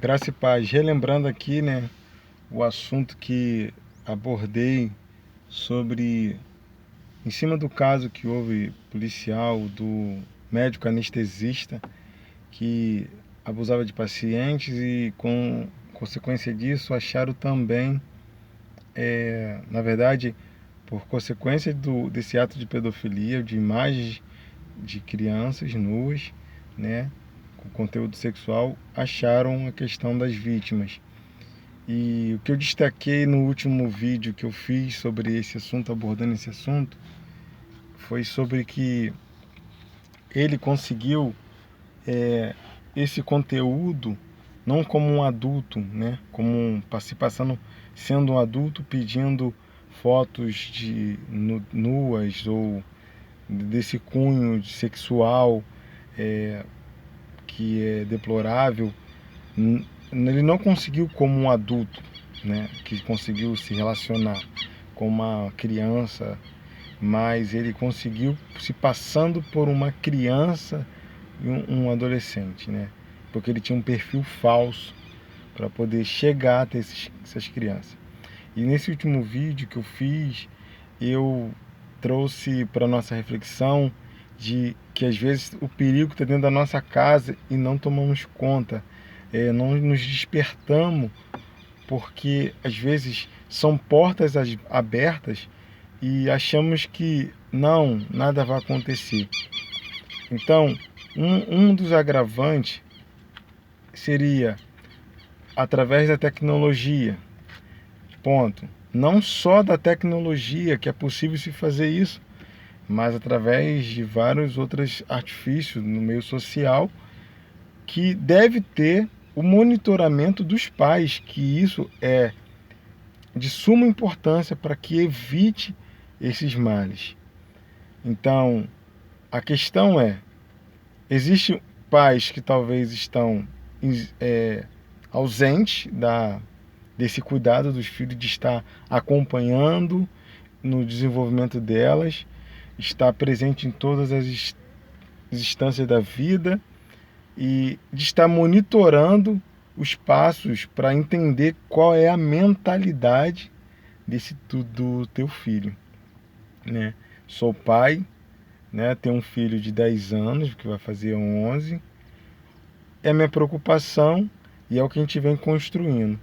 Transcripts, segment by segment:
Graça e paz. Relembrando aqui, né, o assunto que abordei sobre, em cima do caso que houve policial do médico anestesista que abusava de pacientes e com consequência disso acharam também, na verdade, por consequência desse ato de pedofilia, de imagens de crianças nuas, né, com conteúdo sexual, acharam a questão das vítimas. E o que eu destaquei no último vídeo que eu fiz sobre esse assunto, abordando esse assunto, foi sobre que ele conseguiu esse conteúdo não como um adulto, né? Como se passando sendo um adulto pedindo fotos de nuas ou desse cunho sexual que é deplorável. Ele não conseguiu como um adulto, né, que conseguiu se relacionar com uma criança, mas ele conseguiu se passando por uma criança e um adolescente, né, porque ele tinha um perfil falso para poder chegar até essas crianças. E nesse último vídeo que eu fiz, eu trouxe para nossa reflexão de que às vezes o perigo está dentro da nossa casa e não tomamos conta, não nos despertamos, porque às vezes são portas abertas e achamos que não, nada vai acontecer. Então, um dos agravantes seria através da tecnologia. Ponto. Não só da tecnologia que é possível se fazer isso, mas através de vários outros artifícios no meio social que deve ter o monitoramento dos pais, que isso é de suma importância para que evite esses males. Então, a questão é, existem pais que talvez estão ausentes desse cuidado dos filhos, de estar acompanhando no desenvolvimento delas, estar presente em todas as instâncias da vida e de estar monitorando os passos para entender qual é a mentalidade do teu filho, né? Sou pai, né? Tenho um filho de 10 anos, que vai fazer 11. É a minha preocupação e é o que a gente vem construindo.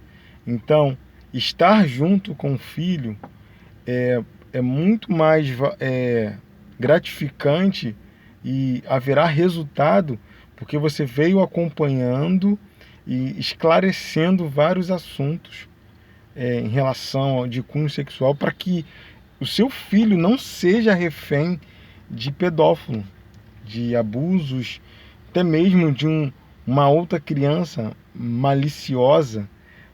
Então, estar junto com o filho é muito mais gratificante e haverá resultado porque você veio acompanhando e esclarecendo vários assuntos em relação ao de cunho sexual para que o seu filho não seja refém de pedófilo, de abusos, até mesmo de uma outra criança maliciosa,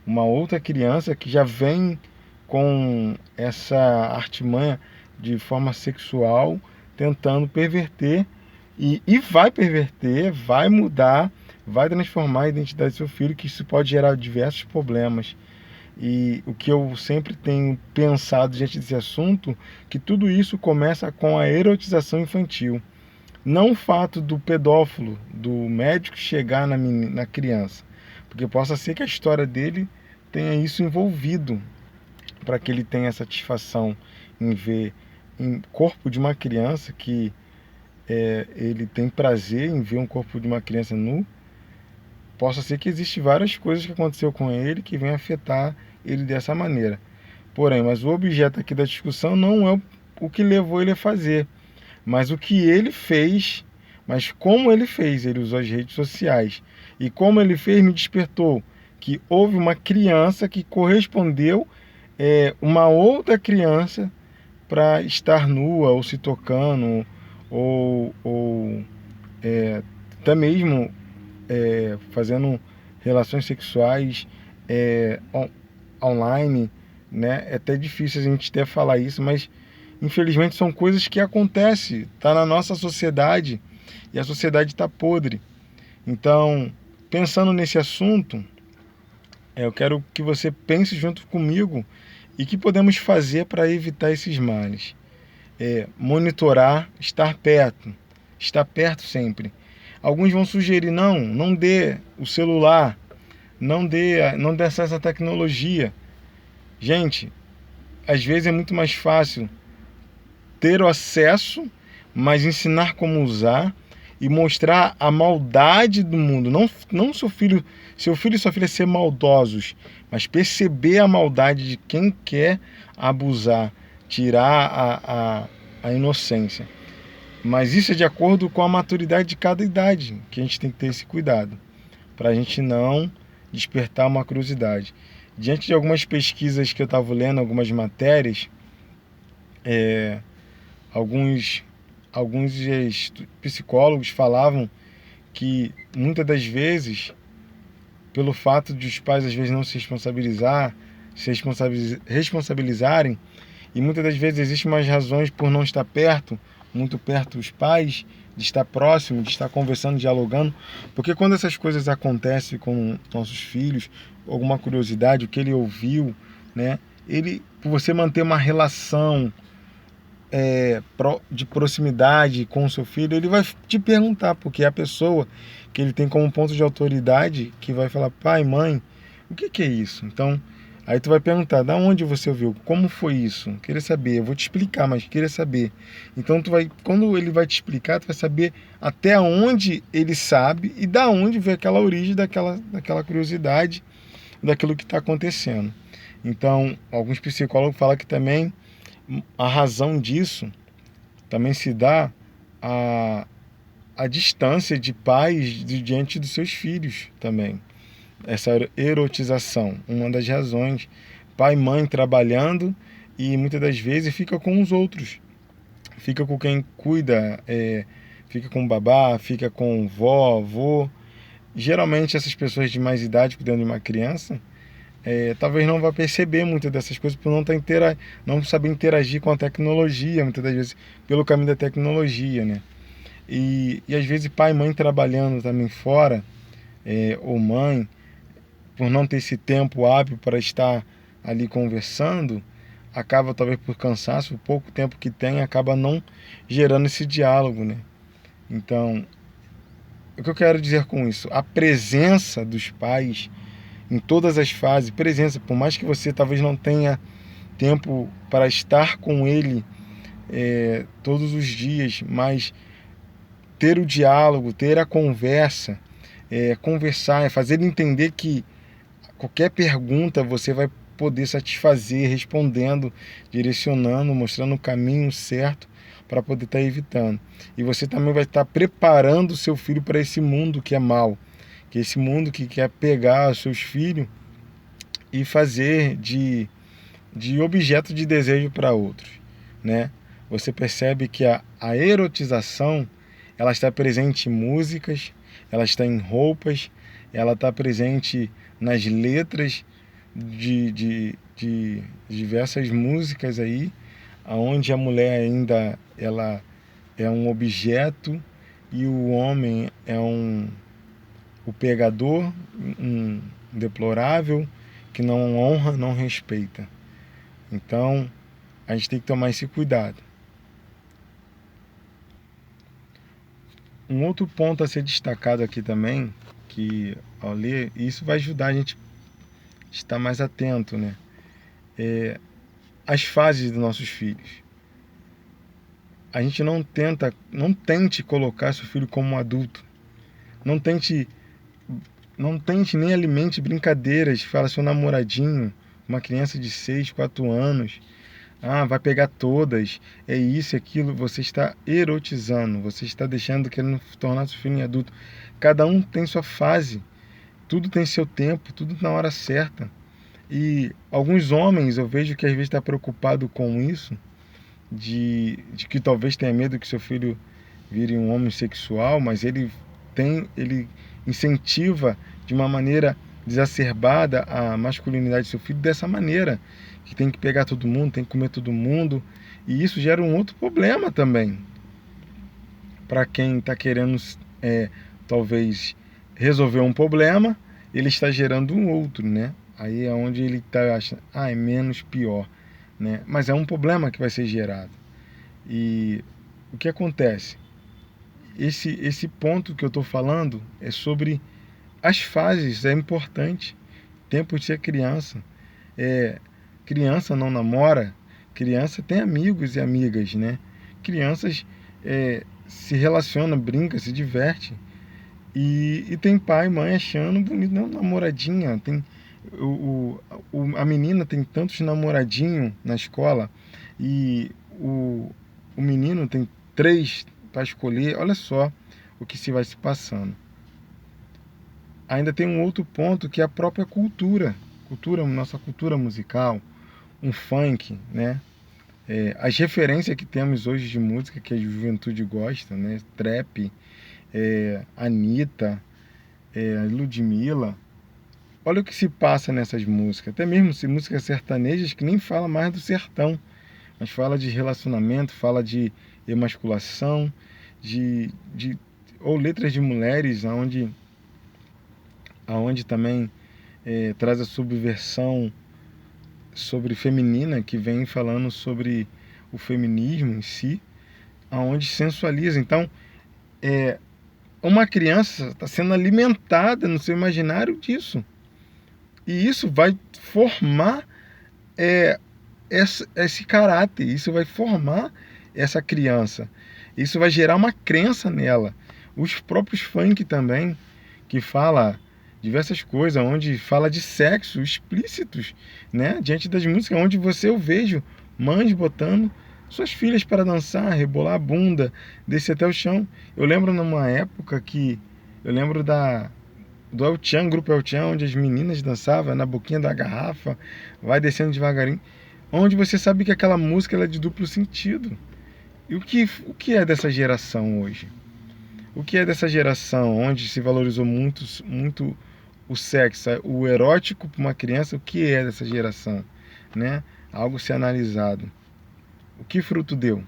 uma outra criança que já vem com essa artimanha de forma sexual, tentando perverter e vai perverter, vai mudar, vai transformar a identidade do seu filho, que isso pode gerar diversos problemas. E o que eu sempre tenho pensado diante desse assunto, que tudo isso começa com a erotização infantil. Não o fato do pedófilo, do médico chegar na criança, porque possa ser que a história dele tenha isso envolvido, para que ele tenha satisfação em ver em corpo de uma criança que ele tem prazer em ver um corpo de uma criança nu. Possa ser que existem várias coisas que aconteceu com ele que vêm afetar ele dessa maneira. Porém, mas o objeto aqui da discussão não é o que levou ele a fazer, mas o que ele fez, mas como ele fez. Ele usou as redes sociais. E como ele fez me despertou que houve uma criança que correspondeu uma outra criança para estar nua ou se tocando ou até mesmo fazendo relações sexuais online, né? É até difícil a gente até falar isso, mas infelizmente são coisas que acontecem, tá na nossa sociedade e a sociedade está podre. Então, pensando nesse assunto, eu quero que você pense junto comigo e que podemos fazer para evitar esses males. Monitorar, estar perto sempre. Alguns vão sugerir, não dê o celular, não dê acesso à tecnologia. Gente, às vezes é muito mais fácil ter o acesso, mas ensinar como usar e mostrar a maldade do mundo. Não seu filho e sua filha ser maldosos, mas perceber a maldade de quem quer abusar, tirar a inocência. Mas isso é de acordo com a maturidade de cada idade, que a gente tem que ter esse cuidado, para a gente não despertar uma curiosidade. Diante de algumas pesquisas que eu estava lendo, algumas matérias, alguns psicólogos falavam que muitas das vezes, pelo fato de os pais às vezes não se responsabilizarem, e muitas das vezes existem umas razões por não estar perto, muito perto dos pais, de estar próximo, de estar conversando, dialogando, porque quando essas coisas acontecem com nossos filhos, alguma curiosidade, o que ele ouviu, né? Por você manter uma relação de proximidade com o seu filho, ele vai te perguntar, porque é a pessoa que ele tem como ponto de autoridade que vai falar, pai, mãe, o que é isso? Então, aí tu vai perguntar, da onde você ouviu? Como foi isso? Queria saber, eu vou te explicar, mas queria saber. Então, quando ele vai te explicar, tu vai saber até onde ele sabe e da onde veio aquela origem daquela curiosidade, daquilo que está acontecendo. Então, alguns psicólogos falam que também a razão disso também se dá a distância de pais diante dos seus filhos também. Essa erotização, uma das razões. Pai e mãe trabalhando e muitas das vezes fica com os outros. Fica com quem cuida, fica com o babá, fica com vó, avô. Geralmente essas pessoas de mais idade cuidando de uma criança, talvez não vá perceber muitas dessas coisas por não saber interagir com a tecnologia, muitas das vezes pelo caminho da tecnologia, né? E às vezes pai e mãe trabalhando também fora, ou mãe, por não ter esse tempo hábil para estar ali conversando, acaba talvez por cansaço, o pouco tempo que tem, acaba não gerando esse diálogo, né? Então, o que eu quero dizer com isso? A presença dos pais em todas as fases, presença, por mais que você talvez não tenha tempo para estar com ele todos os dias, mas ter o diálogo, ter a conversa, conversar, fazer ele entender que qualquer pergunta você vai poder satisfazer, respondendo, direcionando, mostrando o caminho certo para poder estar evitando. E você também vai estar preparando o seu filho para esse mundo que é mau, que é esse mundo que quer pegar os seus filhos e fazer de objeto de desejo para outros, né? Você percebe que a erotização, ela está presente em músicas, ela está em roupas, ela está presente nas letras de diversas músicas aí, onde a mulher ainda ela é um objeto e o homem é o pegador, um deplorável que não honra, não respeita. Então, a gente tem que tomar esse cuidado. Um outro ponto a ser destacado aqui também, que ao ler, isso vai ajudar a gente a estar mais atento, né? As fases dos nossos filhos. A gente não tente colocar seu filho como um adulto. Não tente nem alimente brincadeiras, fala seu namoradinho, uma criança de 6, 4 anos, vai pegar todas, é isso, é aquilo, você está erotizando, você está querendo tornar seu filho em adulto. Cada um tem sua fase, tudo tem seu tempo, tudo na hora certa. E alguns homens, eu vejo que às vezes está preocupado com isso, de que talvez tenha medo que seu filho vire um homossexual, mas ele incentiva de uma maneira exacerbada a masculinidade do seu filho dessa maneira, que tem que pegar todo mundo, tem que comer todo mundo, e isso gera um outro problema também para quem está querendo talvez resolver um problema, ele está gerando um outro, né? Aí é onde ele está achando, é menos pior, né? Mas é um problema que vai ser gerado. E o que acontece? Esse ponto que eu estou falando é sobre as fases é importante. Tempo de ser criança. Criança não namora, criança tem amigos e amigas, né? Crianças se relacionam, brinca, se diverte. E tem pai e mãe achando bonito, não, namoradinha. A menina tem tantos namoradinhos na escola e o menino tem 3 para escolher. Olha só o que se vai se passando. Ainda tem um outro ponto que é a própria cultura, nossa cultura musical, um funk, né? As referências que temos hoje de música que a juventude gosta, né? Trap, Anitta, Ludmilla. Olha o que se passa nessas músicas, até mesmo músicas sertanejas que nem fala mais do sertão, mas fala de relacionamento, fala de emasculação, ou letras de mulheres, aonde também traz a subversão sobre feminina, que vem falando sobre o feminismo em si, aonde sensualiza. Então, uma criança está sendo alimentada no seu imaginário disso. E isso vai formar esse caráter, isso vai formar essa criança. Isso vai gerar uma crença nela. Os próprios funk também, que fala diversas coisas, onde fala de sexo explícitos, né? Diante das músicas, onde eu vejo mães botando suas filhas para dançar, rebolar a bunda, descer até o chão. Eu lembro numa época do El Chan, grupo El Chan, onde as meninas dançavam na boquinha da garrafa, vai descendo devagarinho, onde você sabe que aquela música ela é de duplo sentido. E o que é dessa geração hoje? O que é dessa geração onde se valorizou muito o sexo, o erótico para uma criança? O que é dessa geração, né? Algo ser analisado. O que fruto deu?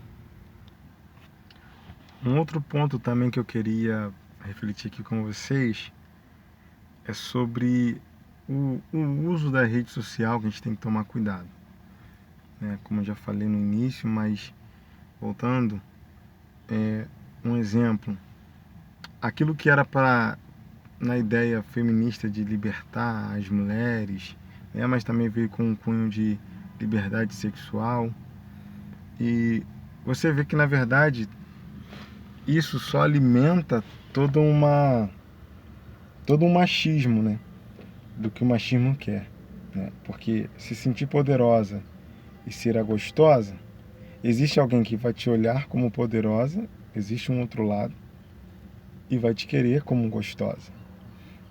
Um outro ponto também que eu queria refletir aqui com vocês é sobre o uso da rede social, que a gente tem que tomar cuidado, né? Como eu já falei no início, mas voltando, um exemplo, aquilo que era na ideia feminista de libertar as mulheres, né? Mas também veio com um cunho de liberdade sexual, e você vê que na verdade isso só alimenta todo um machismo, né? Do que o machismo quer, né? Porque se sentir poderosa e ser a gostosa, existe alguém que vai te olhar como poderosa, existe um outro lado e vai te querer como gostosa,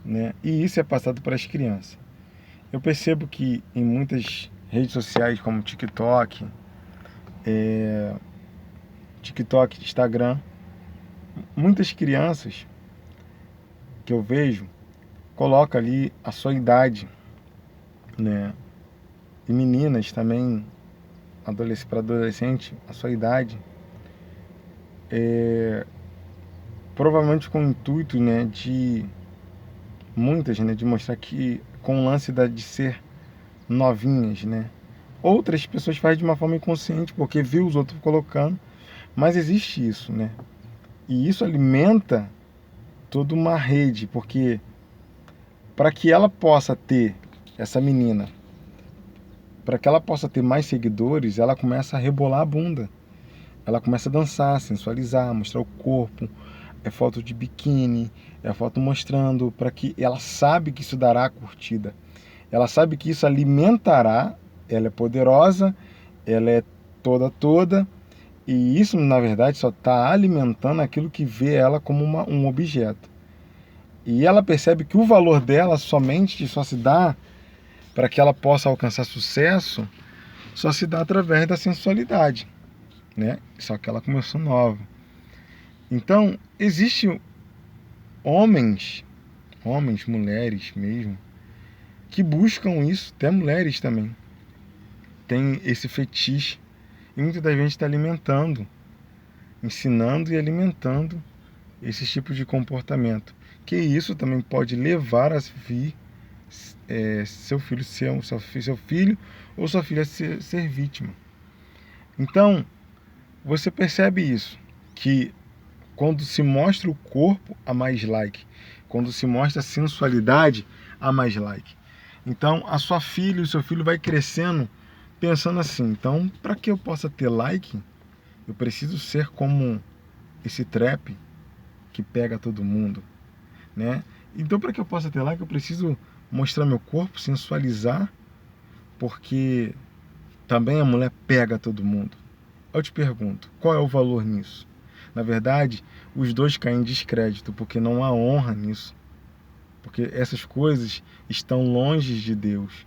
né? E isso é passado para as crianças. Eu percebo que em muitas redes sociais como TikTok, Instagram, muitas crianças que eu vejo coloca ali a sua idade, né? E meninas também, para adolescente, a sua idade, provavelmente com o intuito, né, de muitas, né, de mostrar que com o lance de ser novinhas, né? Outras pessoas fazem de uma forma inconsciente porque vê os outros colocando, mas existe isso, né? E isso alimenta toda uma rede, porque para que ela possa ter, essa menina, para que ela possa ter mais seguidores, ela começa a rebolar a bunda. Ela começa a dançar, sensualizar, mostrar o corpo, foto de biquíni, foto mostrando, para que ela sabe que isso dará curtida. Ela sabe que isso alimentará, ela é poderosa, ela é toda, e isso na verdade só está alimentando aquilo que vê ela como um objeto. E ela percebe que o valor dela somente só se dá para que ela possa alcançar sucesso, só se dá através da sensualidade, né? Só que ela começou nova. Então, existem homens, mulheres mesmo, que buscam isso, até mulheres também, tem esse fetiche, e muita da gente está alimentando, ensinando e alimentando esse tipo de comportamento, que isso também pode levar a vir seu filho ou sua filha ser vítima. Então, você percebe isso, que quando se mostra o corpo, há mais like. Quando se mostra sensualidade, há mais like. Então, a sua filha, o seu filho vai crescendo pensando assim, então, para que eu possa ter like, eu preciso ser como esse trap que pega todo mundo, né? Então, para que eu possa ter like, eu preciso mostrar meu corpo, sensualizar, porque também a mulher pega todo mundo. Eu te pergunto, qual é o valor nisso? Na verdade, os dois caem em descrédito, porque não há honra nisso. Porque essas coisas estão longe de Deus.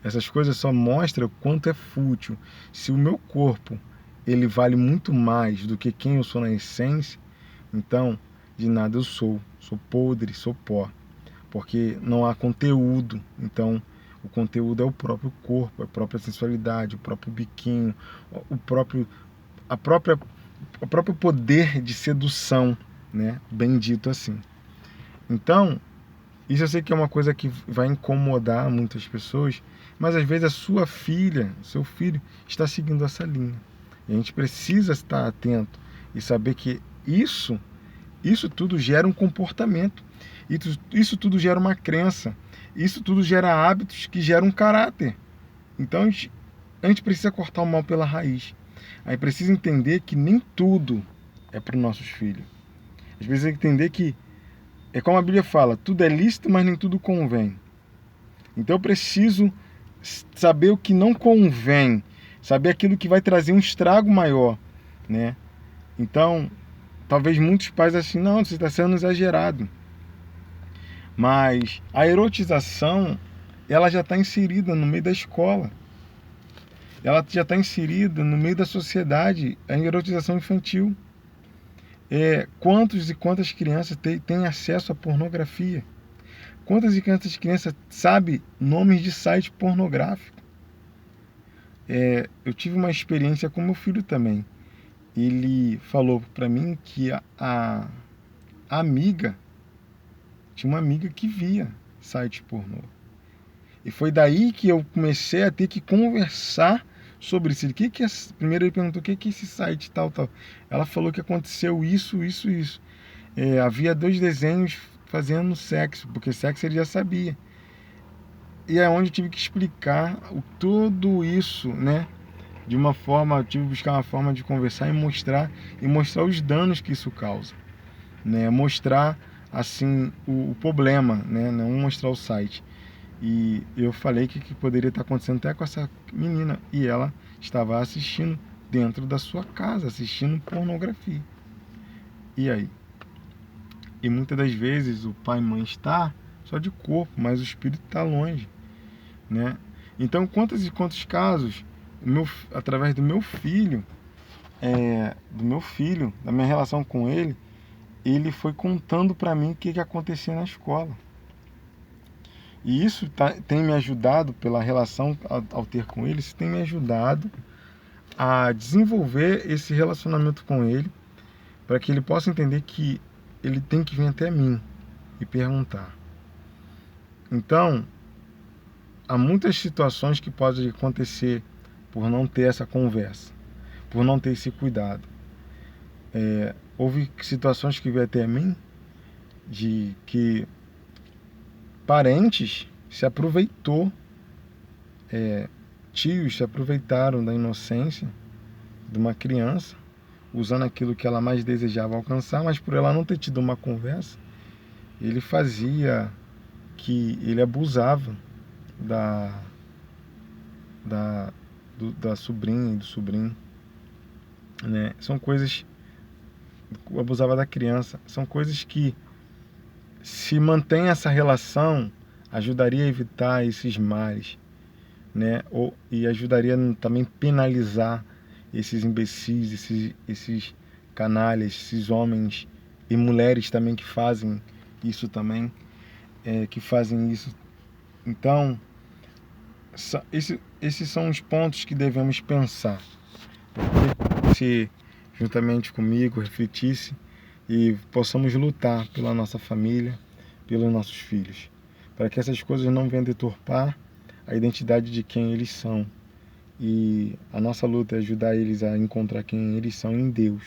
Essas coisas só mostram o quanto é fútil. Se o meu corpo ele vale muito mais do que quem eu sou na essência, então de nada eu sou. Sou podre, sou pó. Porque não há conteúdo. Então o conteúdo é o próprio corpo, a própria sensualidade, o próprio biquinho, o próprio, o próprio poder de sedução, né? Bendito assim. Então, isso eu sei que é uma coisa que vai incomodar muitas pessoas, mas às vezes a sua filha, seu filho, está seguindo essa linha. E a gente precisa estar atento e saber que isso tudo gera um comportamento, isso tudo gera uma crença, isso tudo gera hábitos que geram um caráter. Então a gente precisa cortar o mal pela raiz. A gente precisa entender que nem tudo é para os nossos filhos. Às vezes tem que entender que é como a Bíblia fala, tudo é lícito, mas nem tudo convém. Então eu preciso saber o que não convém, saber aquilo que vai trazer um estrago maior, né? Então, talvez muitos pais assim, não, você está sendo exagerado. Mas a erotização, ela já está inserida no meio da escola. Ela já está inserida no meio da sociedade, a erotização infantil. Quantos e quantas crianças têm acesso à pornografia? Quantas e quantas crianças sabem nomes de site pornográfico? Eu tive uma experiência com meu filho também. Ele falou para mim que a amiga, tinha uma amiga que via site pornô. E foi daí que eu comecei a ter que conversar sobre isso. Primeiro ele perguntou o que é esse site tal. Ela falou que aconteceu isso. Havia 2 desenhos fazendo sexo, porque sexo ele já sabia. E é onde eu tive que explicar tudo isso, né? De uma forma, eu tive que buscar uma forma de conversar e mostrar os danos que isso causa, né? Mostrar assim o problema, né? Não mostrar o site. E eu falei que poderia estar acontecendo até com essa menina, e ela estava assistindo dentro da sua casa, assistindo pornografia. E aí? E muitas das vezes o pai e mãe está só de corpo, mas o espírito está longe, né? Então, quantos e quantos casos, através do meu filho, da minha relação com ele foi contando para mim o que acontecia na escola. E isso tem me ajudado, pela relação ao ter com ele, isso tem me ajudado a desenvolver esse relacionamento com ele, para que ele possa entender que ele tem que vir até mim e perguntar. Então, há muitas situações que podem acontecer por não ter essa conversa, por não ter esse cuidado. Houve situações que veio até mim de que parentes se aproveitou, tios se aproveitaram da inocência de uma criança, usando aquilo que ela mais desejava alcançar, mas por ela não ter tido uma conversa, ele abusava da sobrinha e do sobrinho, né? São coisas, abusava da criança, são coisas que, se mantém essa relação, ajudaria a evitar esses males, né? E ajudaria também penalizar esses imbecis, esses canalhas, esses homens e mulheres também que fazem isso também, que fazem isso. Então, esses são os pontos que devemos pensar. Se juntamente comigo refletisse e possamos lutar pela nossa família, pelos nossos filhos, para que essas coisas não venham deturpar a identidade de quem eles são. E a nossa luta é ajudar eles a encontrar quem eles são em Deus.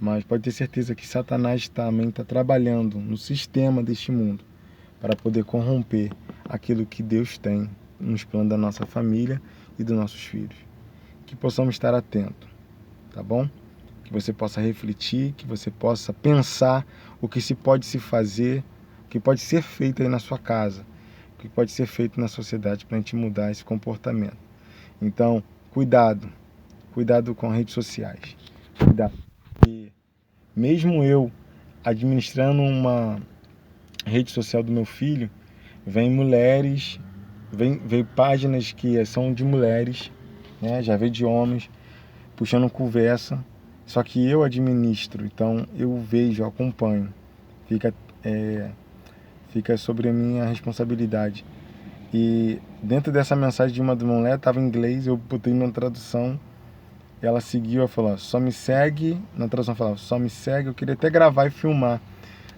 Mas pode ter certeza que Satanás também está trabalhando no sistema deste mundo para poder corromper aquilo que Deus tem nos planos da nossa família e dos nossos filhos. Que possamos estar atentos, tá bom? Que você possa refletir, que você possa pensar o que se pode se fazer, o que pode ser feito aí na sua casa, o que pode ser feito na sociedade para a gente mudar esse comportamento. Então, cuidado com redes sociais, cuidado. E mesmo eu administrando uma rede social do meu filho, vem mulheres, vem páginas que são de mulheres, né? Já veio de homens puxando conversa, só que eu administro, então eu vejo, eu acompanho, fica sobre a minha responsabilidade. E dentro dessa mensagem de uma mulher, estava em inglês, eu botei uma tradução, ela seguiu, ela falou, só me segue, na tradução falava, só me segue, eu queria até gravar e filmar,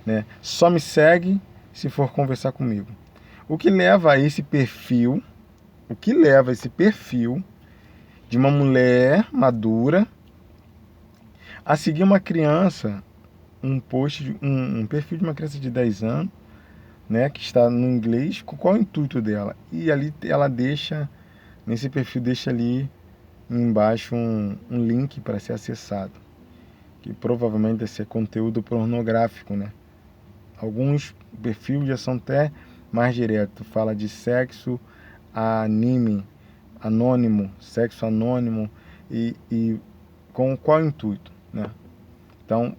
né? Só me segue se for conversar comigo. O que leva a esse perfil, de uma mulher madura a seguir uma criança, um perfil de uma criança de 10 anos, né, que está no inglês, qual é o intuito dela? E ali ela nesse perfil deixa ali embaixo um link para ser acessado, que provavelmente deve ser conteúdo pornográfico, né? Alguns perfis já são até mais direto, fala de sexo anônimo, sexo anônimo e com qual intuito, né? Então,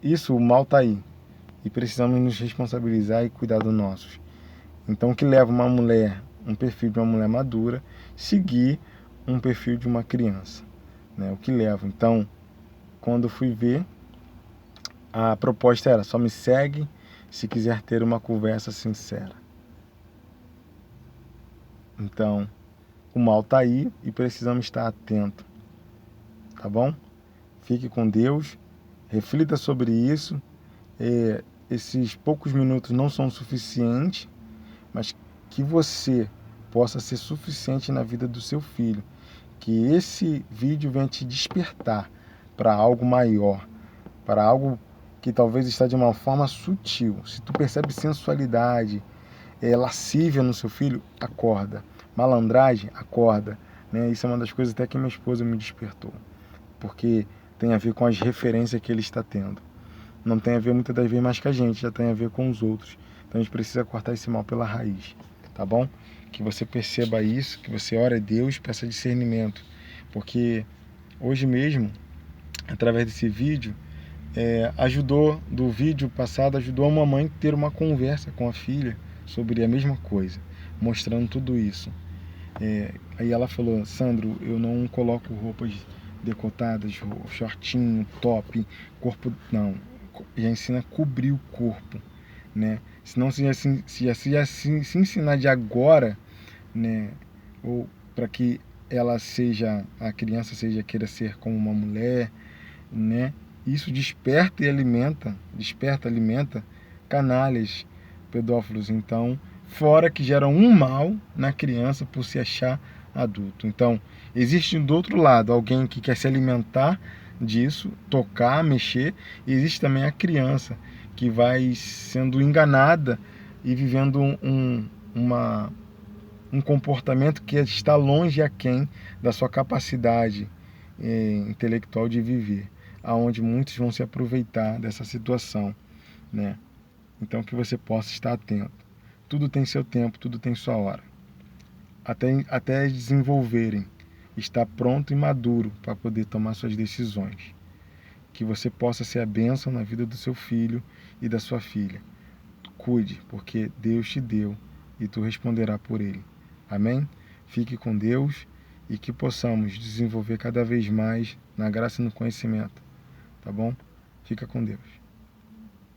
isso o mal está aí e precisamos nos responsabilizar e cuidar dos nossos. Então, o que leva um perfil de uma mulher madura, seguir um perfil de uma criança, né? O que leva. Então, quando eu fui ver, a proposta era: só me segue se quiser ter uma conversa sincera. Então, o mal está aí e precisamos estar atentos, tá bom? Fique com Deus, reflita sobre isso. Esses poucos minutos não são suficientes, mas que você possa ser suficiente na vida do seu filho. Que esse vídeo venha te despertar para algo maior, para algo que talvez está de uma forma sutil. Se tu percebe sensualidade, lascívia no seu filho, acorda. Malandragem, acorda. Né? Isso é uma das coisas até que minha esposa me despertou. Porque tem a ver com as referências que ele está tendo. Não tem a ver muitas das vezes mais com a gente, já tem a ver com os outros. Então a gente precisa cortar esse mal pela raiz, tá bom? Que você perceba isso, que você ore a Deus, peça discernimento. Porque hoje mesmo, através desse vídeo, do vídeo passado, ajudou uma mãe a ter uma conversa com a filha sobre a mesma coisa, mostrando tudo isso. Aí ela falou: Sandro, eu não coloco roupas decotadas, shortinho, top, corpo, não. Já ensina a cobrir o corpo, né? Senão se ensinar de agora, né? Ou para que a criança queira ser como uma mulher, né? Isso alimenta canalhas, pedófilos. Então, fora que geram um mal na criança por se achar adulto. Então, existe do outro lado alguém que quer se alimentar disso, tocar, mexer, e existe também a criança que vai sendo enganada e vivendo um comportamento que está longe aquém da sua capacidade intelectual de viver, aonde muitos vão se aproveitar dessa situação, né? Então, que você possa estar atento. Tudo tem seu tempo, tudo tem sua hora. Até desenvolverem, estar pronto e maduro para poder tomar suas decisões. Que você possa ser a bênção na vida do seu filho e da sua filha. Cuide, porque Deus te deu e tu responderá por ele. Amém? Fique com Deus e que possamos desenvolver cada vez mais na graça e no conhecimento. Tá bom? Fica com Deus.